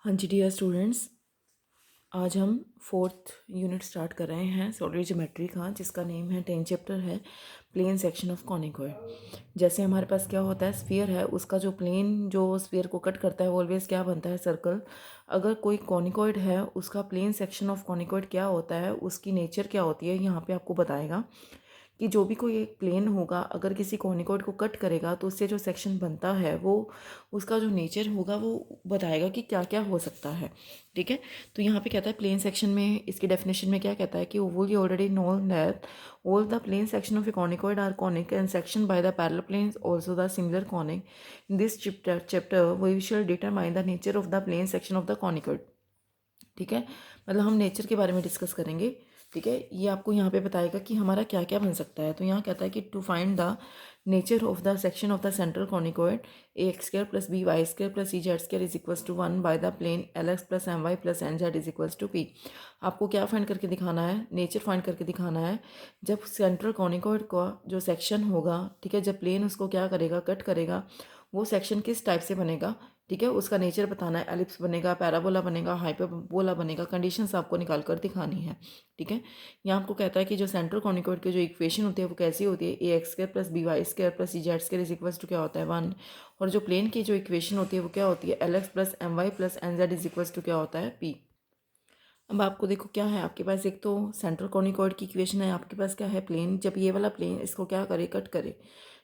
हाँ जी dear students, आज हम फोर्थ यूनिट स्टार्ट कर रहे हैं सॉलिड ज्योमेट्री का, जिसका नेम है 10 चैप्टर है प्लेन सेक्शन ऑफ कॉनिकॉइड। जैसे हमारे पास क्या होता है, स्फीयर है, उसका जो प्लेन जो स्फीयर को कट करता है वो ऑलवेज क्या बनता है, सर्कल। अगर कोई कॉनिकॉइड है, उसका प्लेन सेक्शन ऑफ कॉनिकॉइड क्या होता है, उसकी नेचर क्या होती है, यहाँ पे आपको बताएगा कि जो भी कोई एक प्लेन होगा अगर किसी कॉनिकॉइड को कट करेगा तो उससे जो सेक्शन बनता है वो उसका जो नेचर होगा वो बताएगा कि क्या क्या हो सकता है। ठीक है, तो यहाँ पे कहता है प्लेन सेक्शन में, इसकी डेफिनेशन में क्या कहता है कि we already know that all the plane section of a conicoid are conic and section by the parallel planes also the similar conic. In this chapter we shall determine the nature of the plane section of the conicoid. ठीक है, मतलब हम nature के बारे में discuss करेंगे। ठीक है, ये आपको यहाँ पे बताएगा कि हमारा क्या क्या बन सकता है। तो यहाँ कहता है कि to find the nature of the section of the central conicoid a x square plus B Y square plus C Z square is equals to 1 by the plane L x plus M Y plus N Z is equals to p. आपको क्या find करके दिखाना है, nature find करके दिखाना है। जब central conicoid का जो सेक्शन होगा, ठीक है, जब प्लेन उसको क्या करेगा, कट करेगा, वो सेक्शन किस टाइप से बनेगा, ठीक है, उसका नेचर बताना है। एलिप्स बनेगा, पैराबोला बनेगा, हाइपरबोला बनेगा, कंडीशंस आपको निकाल कर दिखानी है। ठीक है, यहाँ आपको कहता है कि जो सेंट्रल कॉनिकॉइड की जो इक्वेशन होती है वो कैसी होती है, A x square plus B Y square plus C Z square is equals to क्या होता है 1। और जो प्लेन की जो इक्वेशन होती है वो क्या होती है, l x plus M Y plus N Z is equals to क्या होता है पी। अब आपको देखो क्या है, आपके पास एक तो सेंट्रल कॉनिकॉइड की इक्वेशन है, आपके पास क्या है, प्लेन। जब ये वाला प्लेन इसको क्या करे, कट करे,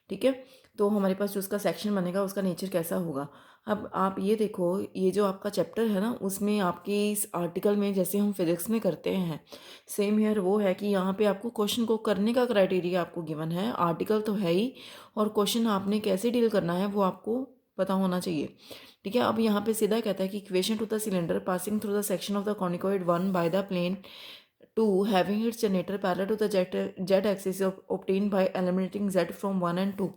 ठीक है, तो हमारे पास जो उसका सेक्शन बनेगा उसका नेचर कैसा होगा। अब आप ये देखो, ये जो आपका चैप्टर है ना, उसमें आपके इस आर्टिकल में जैसे हम फिजिक्स में करते हैं, सेम हियर वो है कि यहाँ पे आपको क्वेश्चन को करने का क्राइटेरिया आपको गिवन है। आर्टिकल तो है ही, और क्वेश्चन आपने कैसे डील करना है वो आपको पता होना चाहिए। ठीक है, अब यहाँ पे सीधा कहता है कि equation to the cylinder passing through the section of the conicoid 1 by the plane 2 having its generator parallel to the z axis of obtained by eliminating z from 1 and 2।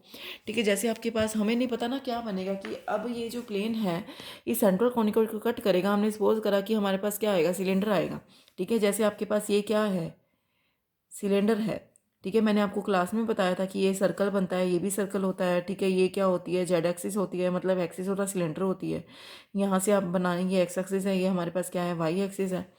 ठीक है, जैसे आपके पास, हमें नहीं पता ना क्या बनेगा कि अब ये जो प्लेन है इस सेंट्रल कॉनिकॉइड को कट करेगा। हमने सपोज करा कि हमारे पास क्या आएगा, सिलेंडर आएगा। ठीक है, जैसे आपके पास ये क्या है, सिलेंडर है। ठीक है, मैंने आपको क्लास में बताया था कि ये सर्कल बनता है, ये भी सर्कल होता है। ठीक है, ये क्या होती है, जेड एक्सिस होती है, मतलब एक्सिस होता है, सिलेंडर होती है। यहाँ से आप बनाएंगे, एक्स एक्सिस है, ये हमारे पास क्या है, वाई एक्सिस है।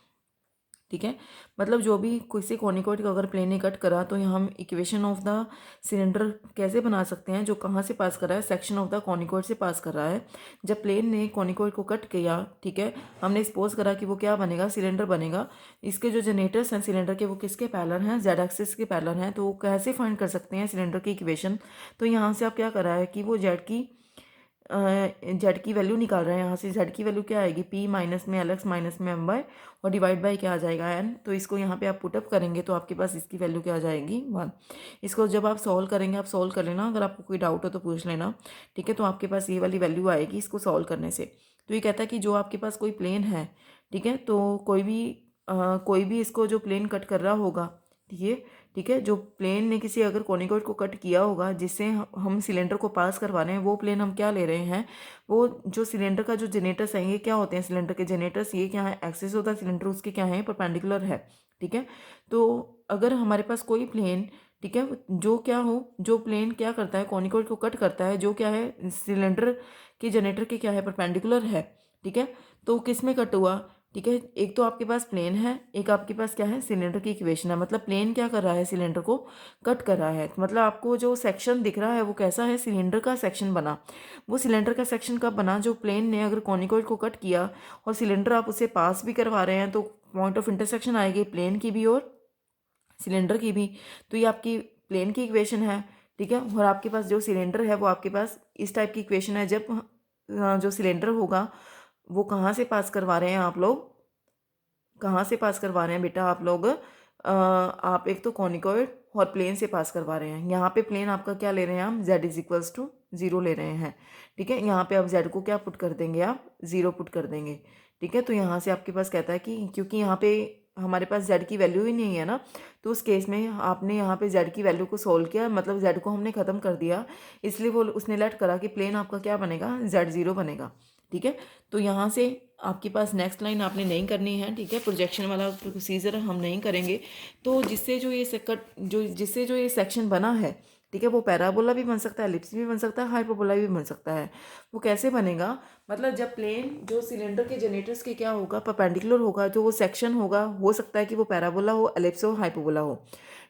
ठीक है, मतलब जो भी किसी कॉनिकॉइड का अगर प्लेन ने कट करा तो यहाँ हम इक्वेशन ऑफ द सिलेंडर कैसे बना सकते हैं, जो कहाँ से पास कर रहा है, सेक्शन ऑफ द कॉनिकॉइड से पास कर रहा है। जब प्लेन ने कॉनिकॉइड को कट किया, ठीक है, हमने सपोज करा कि वो क्या बनेगा, सिलेंडर बनेगा। इसके जो जनरेटर्स हैं सिलेंडर के वो किसके पैरेलल हैं, जेड एक्सिस के पैरेलल हैं। तो वो कैसे फाइंड कर सकते हैं सिलेंडर की इक्वेशन। तो यहाँ से आप क्या कर रहा है कि वो जेड की वैल्यू निकाल रहे हैं। यहाँ से जेड की वैल्यू क्या आएगी, पी माइनस में एल एक्स माइनस में एम बाय, और डिवाइड बाय क्या आ जाएगा, एन। तो इसको यहाँ पे आप पुटअप करेंगे तो आपके पास इसकी वैल्यू क्या आ जाएगी, 1। इसको जब आप सॉल्व करेंगे, आप सॉल्व कर लेना, अगर आपको कोई डाउट हो तो पूछ लेना। ठीक है, तो आपके पास ये वाली वैल्यू आएगी इसको सॉल्व करने से। तो ये कहता है कि जो आपके पास कोई प्लेन है, ठीक है, तो कोई भी इसको जो प्लेन कट कर रहा होगा, ठीक है, जो प्लेन ने किसी अगर कॉनिकॉइड को कट किया होगा जिससे हम सिलेंडर को पास करवा रहे हैं, वो प्लेन हम क्या ले रहे हैं, वो जो सिलेंडर का जो जनरेटर्स हैं, ये क्या होते हैं, सिलेंडर के जनरेटर्स, ये क्या है, एक्सिस होता है सिलेंडर, उसके क्या है, परपेंडिकुलर है। ठीक है, तो अगर हमारे पास कोई प्लेन, ठीक है, जो क्या हो, जो प्लेन क्या करता है, कॉनिकॉइड को कट करता है, जो क्या है, सिलेंडर के जनरेटर के क्या है, परपेंडिकुलर है। ठीक है, तो किस में कट हुआ, ठीक है, एक तो आपके पास प्लेन है, एक आपके पास क्या है, सिलेंडर की इक्वेशन है। मतलब प्लेन क्या कर रहा है, सिलेंडर को कट कर रहा है। मतलब आपको जो सेक्शन दिख रहा है वो कैसा है, सिलेंडर का सेक्शन बना। वो सिलेंडर का सेक्शन कब बना, जो प्लेन ने अगर कॉनिकॉइड को कट किया और सिलेंडर आप उसे पास भी करवा रहे हैं, तो पॉइंट ऑफ इंटरसेक्शन आएगी प्लेन की भी और सिलेंडर की भी। तो ये आपकी प्लेन की इक्वेशन है। ठीक है, और आपके पास जो सिलेंडर है वो आपके पास इस टाइप की इक्वेशन है। जब जो सिलेंडर होगा वो कहाँ से पास करवा रहे हैं आप लोग, कहाँ से पास करवा रहे हैं बेटा आप लोग, आप एक तो कॉनिकॉइड और प्लेन से पास करवा रहे हैं। यहाँ पे प्लेन आपका क्या ले रहे हैं, हम z इज इक्वल्स टू 0 ले रहे हैं। ठीक है, यहाँ पे आप z को क्या पुट कर देंगे, आप 0 पुट कर देंगे। ठीक है, तो यहाँ से आपके पास कहता है कि क्योंकि यहाँ पे हमारे पास z की वैल्यू ही नहीं है ना, तो उस केस में आपने यहाँ पे z की वैल्यू को सोल्व किया, मतलब z को हमने ख़त्म कर दिया, इसलिए वो उसने लेट करा कि प्लेन आपका क्या बनेगा, z0 बनेगा। ठीक है, तो यहाँ से आपके पास नेक्स्ट लाइन आपने नहीं करनी है। ठीक है, प्रोजेक्शन वाला प्रोसीजर हम नहीं करेंगे। तो जिससे जो ये सेक्शन बना है, ठीक है। वो पैराबोला भी बन सकता है, एलिप्स भी बन सकता है, हाइपरबोला भी बन सकता है। वो कैसे बनेगा, मतलब जब प्लेन जो सिलेंडर के जनरेटर्स के क्या होगा, परपेंडिकुलर होगा, जो वो सेक्शन होगा, हो सकता है कि वो पैराबोला हो, एलिप्स हो, हाइपरबोला हो।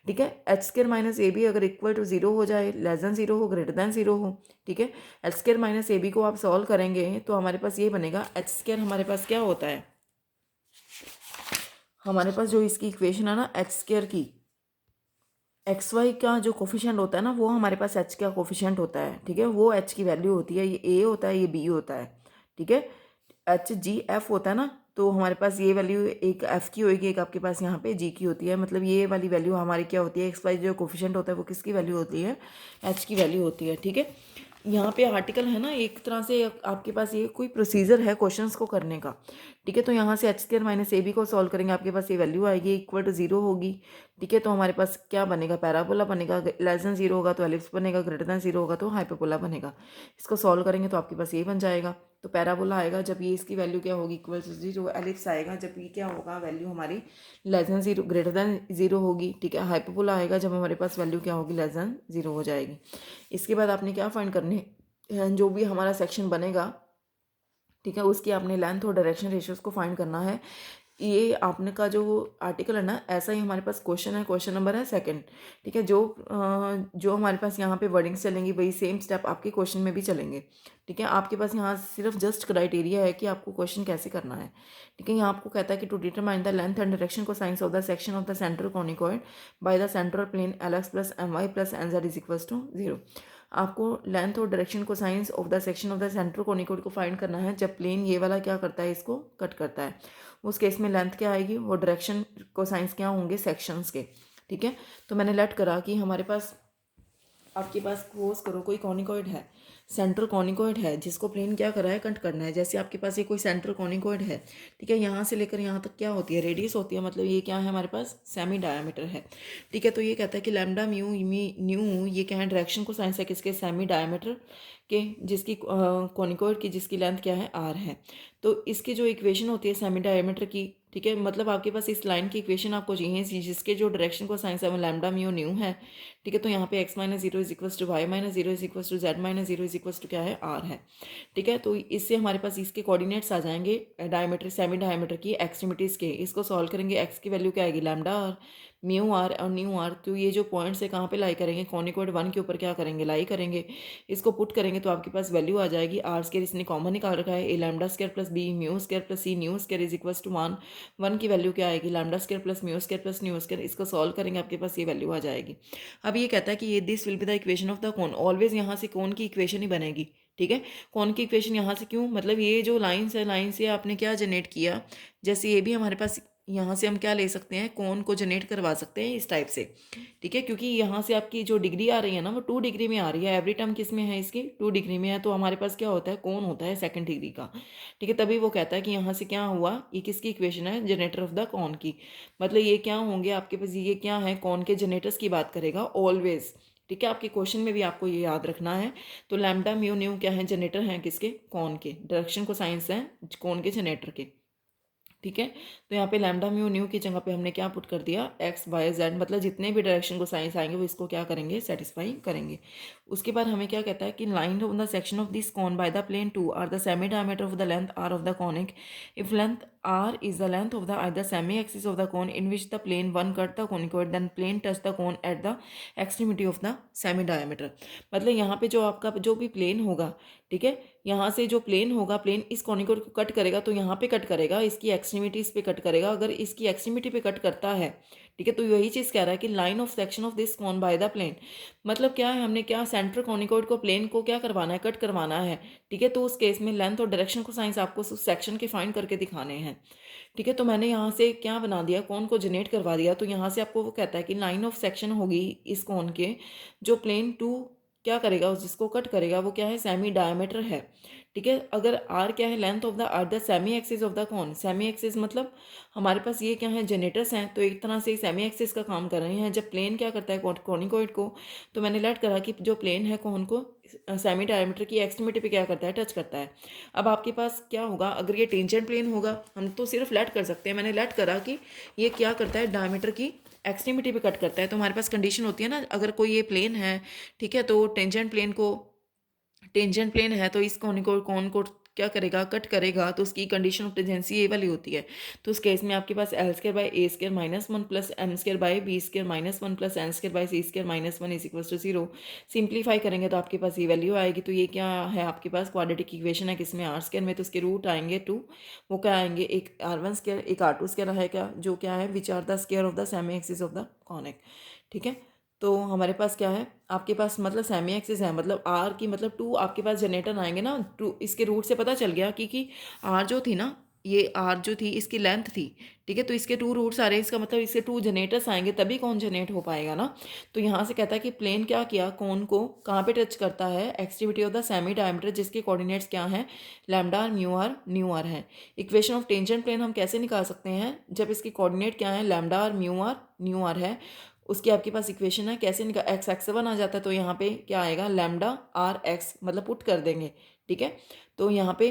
ठीक है। H square minus a b अगर इक्वल टू जीरो हो जाए, लेस देन जीरो हो, ग्रेटर देन जीरो हो। ठीक है। H square minus a b को आप सॉल्व करेंगे तो हमारे पास ये बनेगा, एच स्क्र हमारे पास क्या होता है, हमारे पास जो इसकी इक्वेशन है ना एच स्क्र की, एक्स वाई का जो कोफिशिएंट होता है ना, वो हमारे पास एच का कोफिशिएंट होता है। ठीक है। वो एच की वैल्यू होती है, ये ए होता है, ये बी होता है। ठीक है। एच जी एफ होता है ना, तो हमारे पास ये वैल्यू एक एफ की होगी, एक आपके पास यहाँ पे जी की होती है। मतलब ये वाली वैल्यू हमारी क्या होती है, एक्स वाई जो कोफिशिएंट होता है वो किसकी वैल्यू होती है, एच की वैल्यू होती है। ठीक है। यहाँ पे आर्टिकल है ना, एक तरह से आपके पास ये कोई प्रोसीजर है क्वेश्चंस को करने का। ठीक है। तो यहाँ से h square minus a b को सॉल्व करेंगे, आपके पास ये वैल्यू आएगी इक्वल टू जीरो होगी। ठीक है। तो हमारे पास क्या बनेगा, पैराबोला बनेगा, लेस देन जीरो होगा तो एलिप्स बनेगा, ग्रेटर देन जीरो होगा तो हाइपरबोला बनेगा। इसको सॉल्व करेंगे तो आपके पास ये बन जाएगा। तो पैराबोला आएगा जब ये इसकी वैल्यू क्या होगी, इक्वल टू जीरो। एलिप्स आएगा जब ये क्या होगा, वैल्यू हमारी less than zero, greater than zero होगी। ठीक है। हाइपरबोला आएगा जब हमारे पास वैल्यू क्या होगी, लेस देन जीरो हो जाएगी। इसके बाद आपने क्या फाइंड करने, जो भी हमारा सेक्शन बनेगा, ठीक है, उसकी आपने लेंथ और डायरेक्शन रेशियोज को फाइंड करना है। ये आपने का जो आर्टिकल है ना, ऐसा ही हमारे पास क्वेश्चन है, क्वेश्चन नंबर है सेकंड। ठीक है। जो हमारे पास यहाँ पे वर्डिंग्स चलेंगी वही सेम स्टेप आपके क्वेश्चन में भी चलेंगे। ठीक है। आपके पास यहाँ सिर्फ जस्ट क्राइटेरिया है कि आपको क्वेश्चन कैसे करना है। ठीक है। यहाँ आपको कहता है कि to determine the length and direction cosines of the section of the central conicoid by the central plane L x plus M Y plus N Z is equals to zero. आपको length और direction cosines of the section of the central conicoid को find करना है जब plane ये वाला क्या करता है, इसको कट करता है। उस केस में लेंथ क्या आएगी, वो डायरेक्शन को साइंस क्या होंगे, सेक्शंस के। ठीक है। तो मैंने लेट करा कि हमारे पास, आपके पास सपोज करो कोई कॉनिकॉइड है, सेंट्रल कॉनिकॉइड है, जिसको प्लेन क्या करा है, कट करना है। जैसे आपके पास ये कोई सेंट्रल कॉनिकॉइड है, ठीक है, यहाँ से लेकर यहाँ तक क्या होती है, रेडियस होती है। मतलब ये क्या है, हमारे पास सेमी डायामीटर है। ठीक है। तो ये कहता है कि लैम्डा म्यू न्यू ये क्या है, डायरेक्शन को साइंस है किसके, सेमी डायामीटर के, जिसकी कॉनिकॉइड की जिसकी लेंथ क्या है, आर है। तो इसकी जो इक्वेशन होती है सेमी डायामीटर की, ठीक है, मतलब आपके पास इस लाइन की इक्वेशन आपको चाहिए जिसके जो डायरेक्शन को साइंस है वो लैम्डा म्यू न्यू है। ठीक है। तो यहाँ पे x minus zero is equals to y minus zero is equals to z minus zero is equals to क्या है, आर है। ठीक है। तो इससे हमारे पास इसके कोऑर्डिनेट्स आ जाएंगे डायमीटर, सेमी डायमीटर की एक्सट्रीमिटीज़ के। इसको सॉल्व करेंगे, एक्स की वैल्यू क्या आएगी, लैम्डा आर, म्यू आर और न्यू आर। तो ये जो पॉइंट्स है कहाँ पे लाई करेंगे, कॉनिकॉइड वन के ऊपर क्या करेंगे, लाई करेंगे। इसको पुट करेंगे तो आपके पास वैल्यू आ जाएगी आर स्क्वायर, इसने कॉमन निकाल रखा है, A lambda square plus B mu square plus C nu square is equals to one. One की वैल्यू क्या आएगी, lambda square plus mu square plus nu square. इसको सॉल्व करेंगे, आपके पास ये वैल्यू आ जाएगी। अब ये कहता है कि ये this will be the equation of the cone. Always यहाँ से कोन की इक्वेशन ही बनेगी। ठीक है। कौन की इक्वेशन यहाँ से क्यों, मतलब ये जो लाइन्स है, लाइन से आपने क्या जनरेट किया, जैसे ये भी हमारे पास यहाँ से हम क्या ले सकते हैं, कोन को जनरेट करवा सकते हैं इस टाइप से। ठीक है। क्योंकि यहाँ से आपकी जो डिग्री आ रही है ना, वो 2 डिग्री में आ रही है। एवरी टर्म किस में है, इसकी 2 डिग्री में है। तो हमारे पास क्या होता है, कोन होता है 2nd डिग्री का। ठीक है। तभी वो कहता है कि यहाँ से क्या हुआ, ये किसकी इक्वेशन है, जनरेटर ऑफ द कॉन की। मतलब ये क्या होंगे आपके पास, ये क्या है, कॉन के जनरेटर्स की बात करेगा ऑलवेज। ठीक है। आपके क्वेश्चन में भी आपको ये याद रखना है। तो लैम्डा म्यू न्यू क्या है, जनरेटर हैं किसके, कौन के, डायरेक्शन को साइंस है कौन के, जनरेटर के। ठीक है। तो यहाँ पे लैम्डा म्यू न्यू की जगह पे हमने क्या पुट कर दिया, एक्स वाई जेड, मतलब जितने भी डायरेक्शन को साइंस आएंगे वो इसको क्या करेंगे, सेटिस्फाई करेंगे। उसके बाद हमें क्या कहता है कि line of the section of this cone by the plane to r the semi diameter of the length r of the conic if लेंथ r is the length of the either semi axis of the cone in which the plane 1 cut the conicoid then plane touch the cone at the extremity of the semi diameter। मतलब यहाँ पे जो आपका जो भी plane होगा, ठीक है, यहाँ से जो प्लेन होगा, प्लेन इस कॉनिकोइड को कट करेगा तो यहाँ पे कट करेगा, इसकी एक्सट्रीमिटीज पे कट करेगा। अगर इसकी एक्सट्रीमिटी पे कट करता है, ठीक है, तो यही चीज़ कह रहा है कि line of section of this cone by the plane, मतलब क्या है, हमने क्या सेंट्रल कॉनिकोइड को प्लेन को क्या करवाना है, कट करवाना है। ठीक है। तो उस केस में लेंथ और डायरेक्शन को साइंस आपको उस सेक्शन के फाइंड करके दिखाने हैं। ठीक है। तो मैंने यहाँ से क्या बना दिया, कौन को जनरेट करवा दिया। तो यहाँ से आपको वो कहता है कि लाइन ऑफ सेक्शन होगी इस कौन के, जो प्लेन टू क्या करेगा, उस जिसको कट करेगा वो क्या है, सेमी डायमीटर है। ठीक है। अगर आर क्या है, length of the r the semi axis of the cone, semi axis मतलब हमारे पास ये क्या है, जनरेटर्स हैं, तो एक तरह से सेमी एक्सिस का काम कर रहे हैं। जब प्लेन क्या करता है कॉनिकॉइड को, तो मैंने लेट करा कि जो प्लेन है कौन को सेमी डायमीटर की एक्सट्रीमिटी पे क्या करता है, टच करता है। अब आपके पास क्या होगा, अगर ये टेंजेंट प्लेन होगा, हम तो सिर्फ लेट कर सकते हैं। मैंने लेट करा कि ये क्या करता है, डायमीटर की एक्सट्रीमिटी पे कट करता है, तो हमारे पास कंडीशन होती है ना, अगर कोई ये प्लेन है, ठीक है, तो टेंजेंट प्लेन है तो इस कौन को क्या करेगा, कट करेगा, तो उसकी कंडीशन ऑफ टेंजेंसी ये वाली होती है। तो उस केस में आपके पास L square by A square minus one plus M square by B square minus one plus N square by C square minus one is equal to 0। Simplify करेंगे तो आपके पास ये वैल्यू आएगी। तो ये क्या है, आपके पास क्वाड्रेटिक इक्वेशन है किसमें, आर स्क्र में, तो उसके रूट आएंगे 2, वो क्या आएंगे, एक R1 स्क्र एक R2 स्क्र है क्या, जो क्या है which r the square of the semi axis of the conic, ठीक है। तो हमारे पास क्या है, आपके पास मतलब सेमी एक्सिस है, मतलब आर की मतलब 2 आपके पास जनरेटर आएंगे ना, 2 इसके रूट से पता चल गया कि आर जो थी ना, ये आर जो थी इसकी लेंथ थी, ठीक है, तो इसके 2 रूट्स आ रहे हैं, इसका मतलब इसके 2 जनरेटर्स आएंगे तभी कौन जनरेट हो पाएगा ना। तो यहाँ से कहता है कि प्लेन क्या किया, कौन को कहाँ पे टच करता है, extremity of the semi diameter जिसके कोऑर्डिनेट्स क्या हैं, lambda r mu r nu r है। इक्वेशन ऑफ टेंजेंट प्लेन हम कैसे निकाल सकते हैं, जब इसके कोऑर्डिनेट क्या है, lambda r mu r nu r है, उसकी आपके पास इक्वेशन है कैसे निकाल, एक्स एक्स वन आ जाता है, तो यहाँ पे क्या आएगा, लैम्डा आर एक्स मतलब पुट कर देंगे, ठीक है। तो यहाँ पे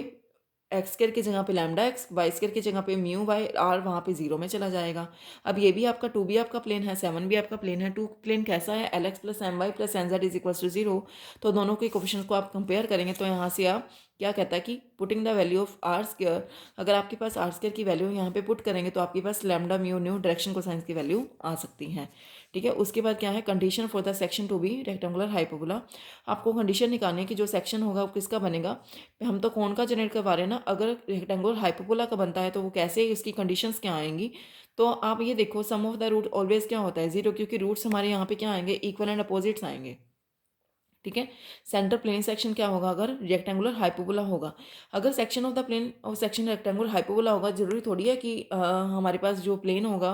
एक्स स्क्वायर की जगह पे लैम्डा एक्स, वाई स्क्वायर की जगह पे म्यू वाई, आर वहाँ पे 0 में चला जाएगा। अब ये भी आपका 2 भी आपका प्लेन है, 7 भी आपका प्लेन है। 2 प्लेन कैसा है, l x plus M Y plus N Z is equal to 0। तो दोनों के कोफिशिएंट्स को आप कंपेयर करेंगे तो यहाँ से आप क्या कहता है कि putting the value of R square, अगर आपके पास आर स्क्वायर की वैल्यू यहाँ पे पुट करेंगे तो आपके पास lambda mu nu direction cosines की वैल्यू आ सकती है, ठीक है। उसके बाद क्या है, condition for the section to be rectangular hyperbola. आपको कंडीशन निकालने की जो सेक्शन होगा वो किसका बनेगा, हम तो कौन का जनरेट करवा रहे हैं ना, अगर रेक्टेंगुलर हाइपरबोला का बनता है तो वो कैसे, इसकी कंडीशंस क्या आएंगी। तो आप ये देखो, सम ऑफ द रूट ऑलवेज क्या होता है 0, क्योंकि रूट्स हमारे यहाँ पे क्या आएंगे, इक्वल एंड अपोजिट्स आएंगे, ठीक है। सेंटर प्लेन सेक्शन क्या होगा, अगर रेक्टेंगुलर हाइपरबोला होगा, अगर सेक्शन ऑफ द प्लेन और सेक्शन रेक्टेंगुलर हाइपरबोला होगा, जरूरी थोड़ी है कि हमारे पास जो प्लेन होगा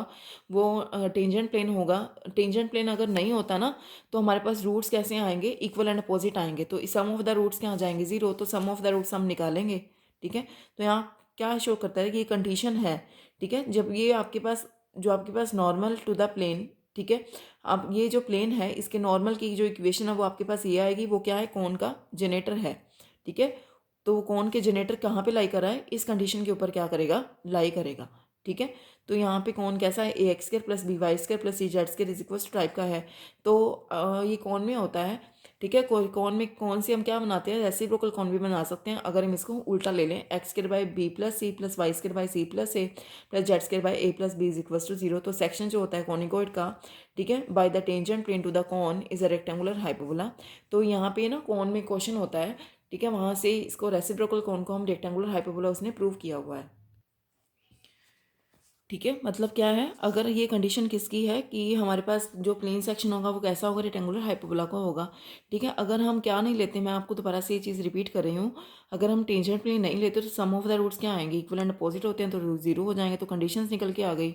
वो टेंजेंट प्लेन होगा। टेंजेंट प्लेन अगर नहीं होता ना, तो हमारे पास रूट्स कैसे आएंगे, इक्वल एंड अपोजिट आएंगे, तो सम ऑफ द रूट्स क्या आ जाएंगे 0, तो सम ऑफ द रूट्स हम निकालेंगे, ठीक है। तो यहाँ क्या शो करता है कि ये कंडीशन है, ठीक है, जब ये आपके पास जो आपके पास नॉर्मल टू द प्लेन, ठीक है। अब ये जो प्लेन है इसके नॉर्मल की जो इक्वेशन है वो आपके पास ये आएगी, वो क्या है, कोन का जनरेटर है, ठीक है। तो वो कोन के जनरेटर कहाँ पे लाई कर रहा है, इस कंडीशन के ऊपर क्या करेगा, लाई करेगा, ठीक है। तो यहाँ पे कौन कैसा है, A x square plus B Y square plus C Z square is equal to type का है। तो ये कौन में होता है, ठीक है। कौन में कौन से हम क्या बनाते हैं, रेसिप्रोकल कौन भी बना सकते हैं, अगर हम इसको उल्टा ले लें, x square by b plus c plus y square by c plus a plus z square by a plus b is equal to 0। तो सेक्शन जो होता है कॉनिकॉइड का, ठीक है, by the tangent plane to the cone is a rectangular hyperbola. तो यहाँ पे ना कॉन में क्वेश्चन होता है, ठीक है, वहाँ से इसको रेसिप्रोकल कॉन को हम रेक्टेंगुलर हाइपरबोला उसने प्रूव किया हुआ है, ठीक है। मतलब क्या है, अगर ये कंडीशन किसकी है कि हमारे पास जो प्लेन सेक्शन होगा वो कैसा होगा, रेक्टेंगुलर हाइपरबोला का होगा, ठीक है। अगर हम क्या नहीं लेते, मैं आपको दोबारा से ये चीज़ रिपीट कर रही हूँ, अगर हम टेंजेंट प्लेन नहीं लेते तो सम ऑफ द रूट्स क्या आएंगे, इक्वल एंड अपोजिट होते हैं तो रूट 0 हो जाएंगे, तो कंडीशंस निकल के आ गई।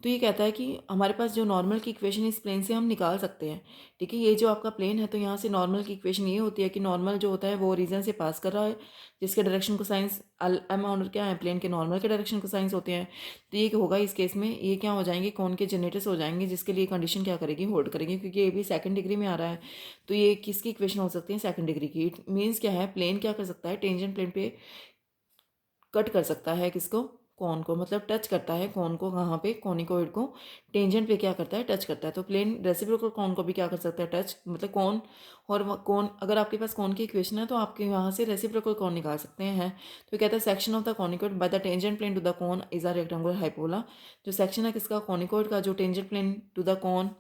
तो ये कहता है कि हमारे पास जो नॉर्मल की इक्वेशन इस प्लेन से हम निकाल सकते हैं, ठीक है। ये जो आपका प्लेन है तो यहाँ से नॉर्मल की इक्वेशन ये होती है कि नॉर्मल जो होता है वो रीजन से पास कर रहा है, जिसके डायरेक्शन को साइंस अमाउंट क्या है, प्लेन के नॉर्मल के डायरेक्शन को साइंस होते हैं। तो ये होगा इस केस में, ये क्या हो जाएंगे, कौन के जनरेटर्स हो जाएंगे, जिसके लिए कंडीशन क्या करेगी, होल्ड करेगी, क्योंकि ये भी सेकंड डिग्री में आ रहा है। तो ये किसकी इक्वेशन हो सकती है, सेकंड डिग्री की। इट मीन्स क्या है, प्लेन क्या कर सकता है, टेंजेंट प्लेन पे कट कर सकता है किसको, कौन को, मतलब टच करता है कौन को, कहाँ पे, कॉनिकॉइड को टेंजेंट पे क्या करता है, टच करता है। तो प्लेन रेसिप्रोकल कौन को भी क्या कर सकता है, टच, मतलब कौन और कौन, अगर आपके पास कौन की इक्वेशन है तो आपके यहाँ से रेसिप्रोकल कौन निकाल सकते हैं। तो कहता है section of the conicoid by the tangent plane to the cone is a rectangular hyperbola. जो सेक्शन है किसका, कॉनिकॉइड का, जो टेंजेंट प्लेन टू द कौन,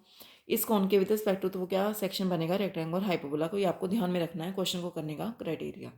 इस कौन के विद रिस्पेक्ट टू, तो वो क्या सेक्शन बनेगा, रेक्टेंगुलर हाइपरबोला को। ये आपको ध्यान में रखना है क्वेश्चन को करने का क्राइटेरिया।